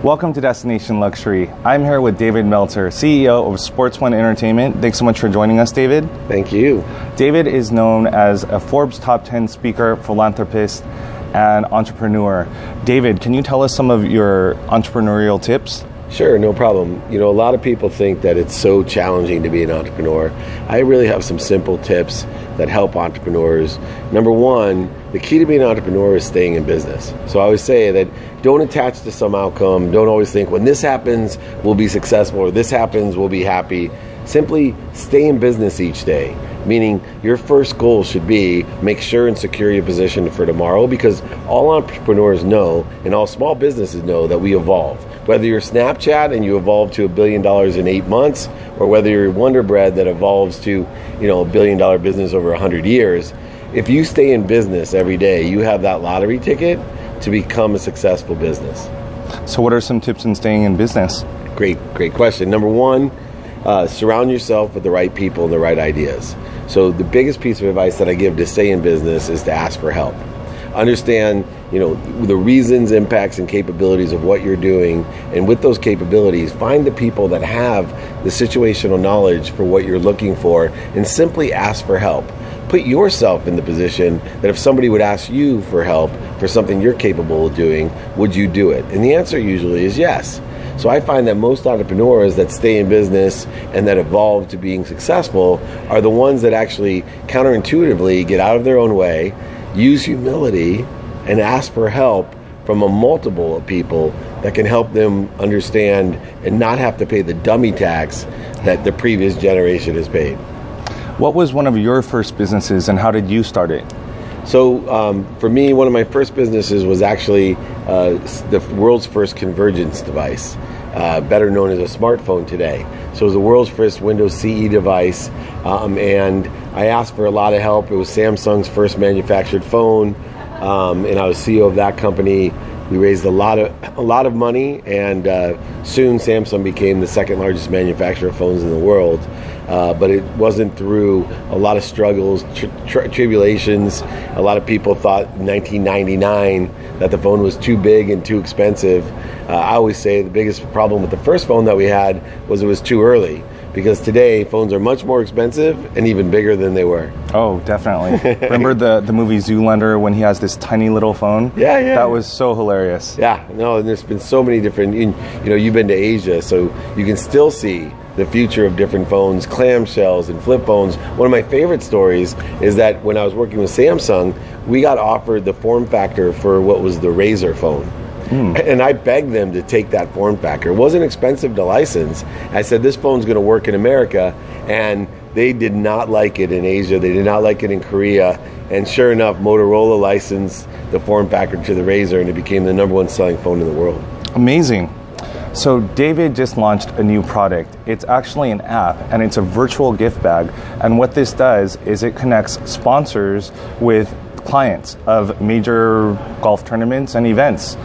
Welcome to Destination Luxury. I'm here with David Meltzer, CEO of Sports One Entertainment. Thanks so much for joining us, David. Thank you. David is known as a Forbes top 10 speaker, philanthropist, and entrepreneur. David, can you tell us some of your entrepreneurial tips? Sure, no problem. You know, a lot of people think that it's so challenging to be an entrepreneur. I really have some simple tips that help entrepreneurs. Number one, the key to being an entrepreneur is staying in business. So I always say that don't attach to some outcome. Don't always think when this happens, we'll be successful, or this happens, we'll be happy. Simply stay in business each day. Meaning your first goal should be make sure and secure your position for tomorrow, because all entrepreneurs know and all small businesses know that we evolve. Whether you're Snapchat and you evolve to $1 billion in 8 months, or whether you're Wonder Bread that evolves to $1 billion business over 100 years, if you stay in business every day, you have that lottery ticket to become a successful business. So what are some tips in staying in business? Great question. Number one, surround yourself with the right people and the right ideas. So the biggest piece of advice that I give to stay in business is to ask for help. Understand, the reasons, impacts, and capabilities of what you're doing, and with those capabilities, find the people that have the situational knowledge for what you're looking for, and simply ask for help. Put yourself in the position that if somebody would ask you for help for something you're capable of doing, would you do it? And the answer usually is yes. So I find that most entrepreneurs that stay in business and that evolve to being successful are the ones that actually counterintuitively get out of their own way, use humility, and ask for help from a multiple of people that can help them understand and not have to pay the dummy tax that the previous generation has paid. What was one of your first businesses and how did you start it? So for me, one of my first businesses was actually the world's first convergence device, better known as a smartphone today. So it was the world's first Windows CE device, and I asked for a lot of help. It was Samsung's first manufactured phone, and I was CEO of that company. We raised a lot of money, and soon Samsung became the second largest manufacturer of phones in the world. But it wasn't through a lot of struggles, tribulations. A lot of people thought in 1999 that the phone was too big and too expensive. I always say the biggest problem with the first phone that we had was it was too early. Because today, phones are much more expensive and even bigger than they were. Oh, definitely. Remember the movie Zoolander when he has this tiny little phone? Yeah. That was so hilarious. Yeah, no, and there's been so many different, you've been to Asia, so you can still see the future of different phones, clamshells and flip phones. One of my favorite stories is that when I was working with Samsung, we got offered the form factor for what was the Razr phone. And I begged them to take that form factor. It wasn't expensive to license. I said, this phone's going to work in America. And they did not like it in Asia. They did not like it in Korea. And sure enough, Motorola licensed the form factor to the Razr, and it became the #1 selling phone in the world. Amazing. So David just launched a new product. It's actually an app, and it's a virtual gift bag. And what this does is it connects sponsors with clients of major golf tournaments and events.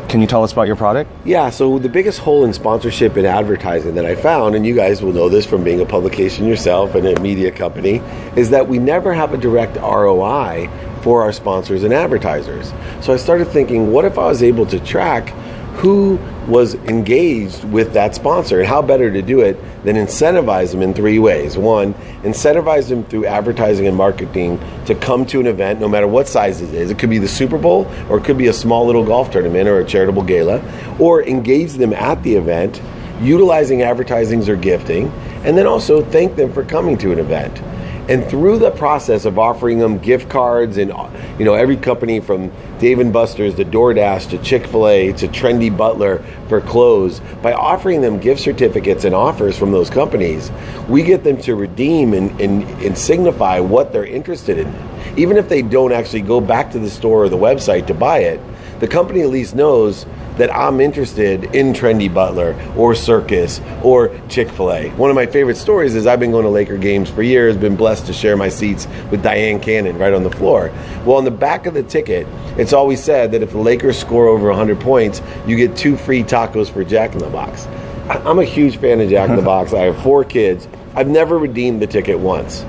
Can you tell us about your product? Yeah, so the biggest hole in sponsorship and advertising that I found, and you guys will know this from being a publication yourself and a media company, is that we never have a direct ROI for our sponsors and advertisers. So I started thinking, what if I was able to track who was engaged with that sponsor, and how better to do it than incentivize them in 3 ways. One, incentivize them through advertising and marketing to come to an event, no matter what size it is. It could be the Super Bowl, or it could be a small little golf tournament or a charitable gala, or engage them at the event, utilizing advertisings or gifting, and then also thank them for coming to an event. And through the process of offering them gift cards and every company from Dave & Buster's to DoorDash to Chick-fil-A to Trendy Butler for clothes, by offering them gift certificates and offers from those companies, we get them to redeem and signify what they're interested in. Even if they don't actually go back to the store or the website to buy it, the company at least knows that I'm interested in Trendy Butler or Circus or Chick-fil-A. One of my favorite stories is I've been going to Laker games for years, been blessed to share my seats with Diane Cannon right on the floor. Well, on the back of the ticket, it's always said that if the Lakers score over 100 points, you get 2 free tacos for Jack in the Box. I'm a huge fan of Jack in the Box. I have 4 kids. I've never redeemed the ticket once.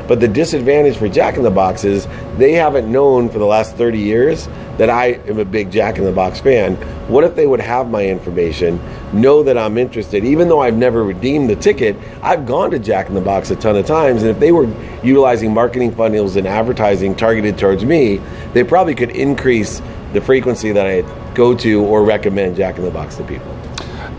But the disadvantage for Jack in the Box is they haven't known for the last 30 years that I am a big Jack in the Box fan, what if they would have my information, know that I'm interested, even though I've never redeemed the ticket, I've gone to Jack in the Box a ton of times, and if they were utilizing marketing funnels and advertising targeted towards me, they probably could increase the frequency that I go to or recommend Jack in the Box to people.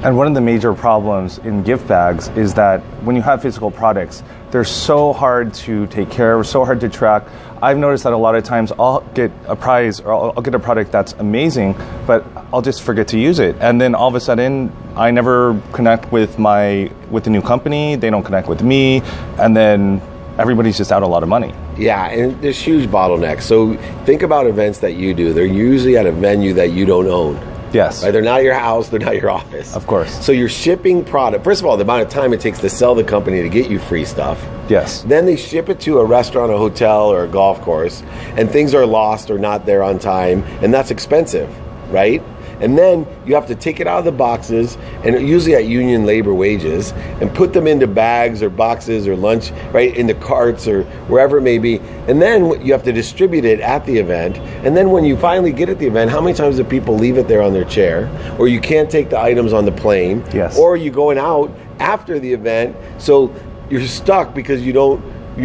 And one of the major problems in gift bags is that when you have physical products, they're so hard to take care of, so hard to track. I've noticed that a lot of times I'll get a prize or I'll get a product that's amazing, but I'll just forget to use it. And then all of a sudden, I never connect with the new company, they don't connect with me, and then everybody's just out a lot of money. Yeah, and there's huge bottlenecks. So think about events that you do. They're usually at a venue that you don't own. Yes. Right? They're not your house, they're not your office. Of course. So you're shipping product. First of all, the amount of time it takes to sell the company to get you free stuff. Yes. Then they ship it to a restaurant, a hotel, or a golf course, and things are lost or not there on time, and that's expensive, right? And then you have to take it out of the boxes, and usually at union labor wages, and put them into bags or boxes or lunch, right, into carts or wherever it may be. And then you have to distribute it at the event. And then when you finally get at the event, how many times do people leave it there on their chair? Or you can't take the items on the plane. Yes. Or you're going out after the event, so you're stuck because you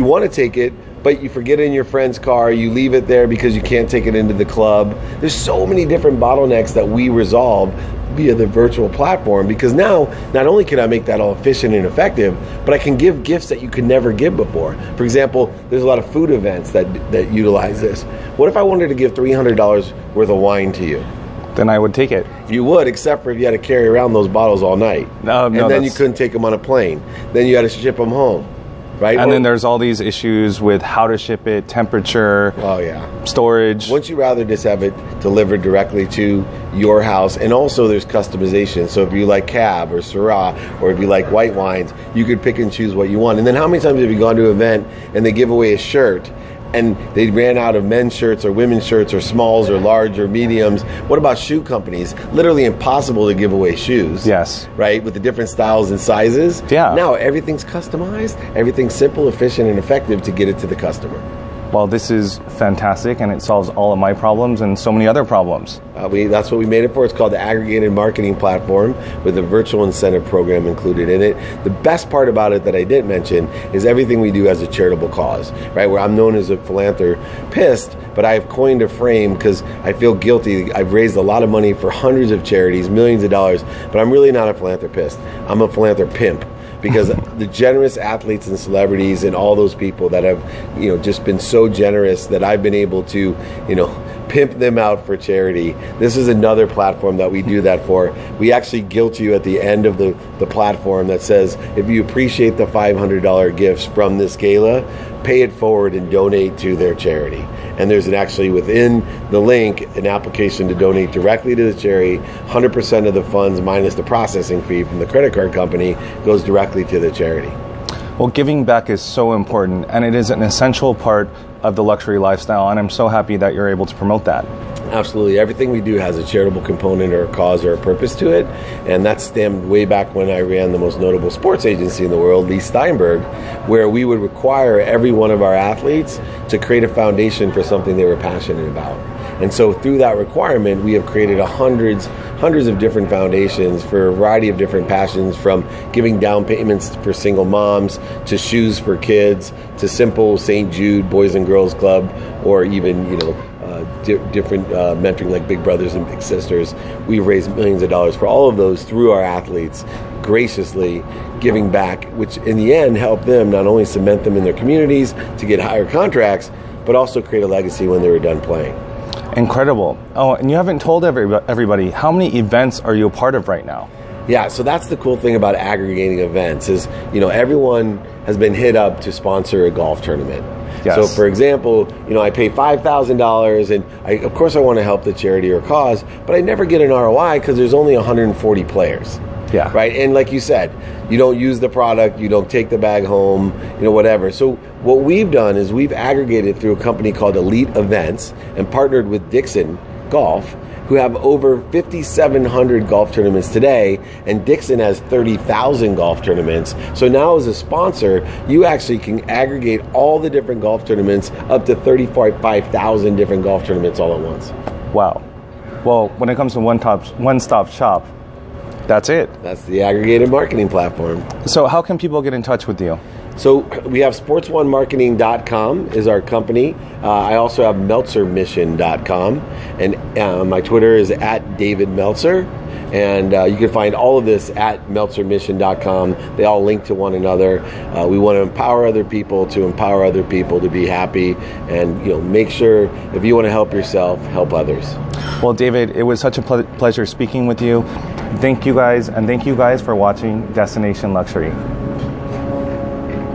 want to take it, but you forget it in your friend's car, you leave it there because you can't take it into the club. There's so many different bottlenecks that we resolve via the virtual platform, because now not only can I make that all efficient and effective, but I can give gifts that you could never give before. For example, there's a lot of food events that utilize this. What if I wanted to give $300 worth of wine to you? Then I would take it. You would, except for if you had to carry around those bottles all night. No, and then you couldn't take them on a plane. Then you had to ship them home. Right? And then there's all these issues with how to ship it, temperature, storage. Wouldn't you rather just have it delivered directly to your house? And also there's customization. So if you like Cab or Syrah, or if you like white wines, you could pick and choose what you want. And then how many times have you gone to an event and they give away a shirt, and they ran out of men's shirts or women's shirts or smalls or large or mediums? What about shoe companies? Literally impossible to give away shoes. Yes. Right? With the different styles and sizes. Yeah. Now everything's customized, everything's simple, efficient, and effective to get it to the customer. Well, this is fantastic, and it solves all of my problems and so many other problems. That's what we made it for. It's called the Aggregated Marketing Platform, with a virtual incentive program included in it. The best part about it that I didn't mention is everything we do has a charitable cause, right? Where I'm known as a philanthropist, but I've coined a frame because I feel guilty. I've raised a lot of money for hundreds of charities, millions of dollars, but I'm really not a philanthropist. I'm a philanthropimp. Because the generous athletes and celebrities and all those people that have, just been so generous that I've been able to, pimp them out for charity. This is another platform that we do that for. We actually guilt you at the end of the platform that says, if you appreciate the $500 gifts from this gala, pay it forward and donate to their charity. And there's actually within the link an application to donate directly to the charity. 100% of the funds minus the processing fee from the credit card company goes directly to the charity. Well, giving back is so important, and it is an essential part of the luxury lifestyle, and I'm so happy that you're able to promote that. Absolutely. Everything we do has a charitable component or a cause or a purpose to it, and that stemmed way back when I ran the most notable sports agency in the world, Lee Steinberg, where we would require every one of our athletes to create a foundation for something they were passionate about. And so through that requirement, we have created hundreds of different foundations for a variety of different passions, from giving down payments for single moms, to shoes for kids, to simple St. Jude Boys and Girls Club, or even, different mentoring like Big Brothers and Big Sisters. We've raised millions of dollars for all of those through our athletes, graciously giving back, which in the end helped them not only cement them in their communities to get higher contracts, but also create a legacy when they were done playing. Incredible. Oh, and you haven't told everybody, how many events are you a part of right now? Yeah, so that's the cool thing about aggregating events is, everyone has been hit up to sponsor a golf tournament. Yes. So for example, I pay $5,000 and of course I want to help the charity or cause, but I never get an ROI because there's only 140 players. Yeah. Right. And like you said, you don't use the product, you don't take the bag home, whatever. So what we've done is we've aggregated through a company called Elite Events and partnered with Dixon Golf, who have over 5,700 golf tournaments today, and Dixon has 30,000 golf tournaments. So now as a sponsor, you actually can aggregate all the different golf tournaments, up to 35,000 different golf tournaments all at once. Wow. Well, when it comes to one-stop shop, that's it. That's the aggregated marketing platform. So how can people get in touch with you? So we have sportsonemarketing.com is our company. I also have meltzermission.com, and my Twitter is at David Meltzer. And you can find all of this at meltzermission.com. They all link to one another. We want to empower other people to be happy, and make sure if you want to help yourself, help others. Well, David, it was such a pleasure speaking with you. Thank you guys, and thank you guys for watching Destination Luxury.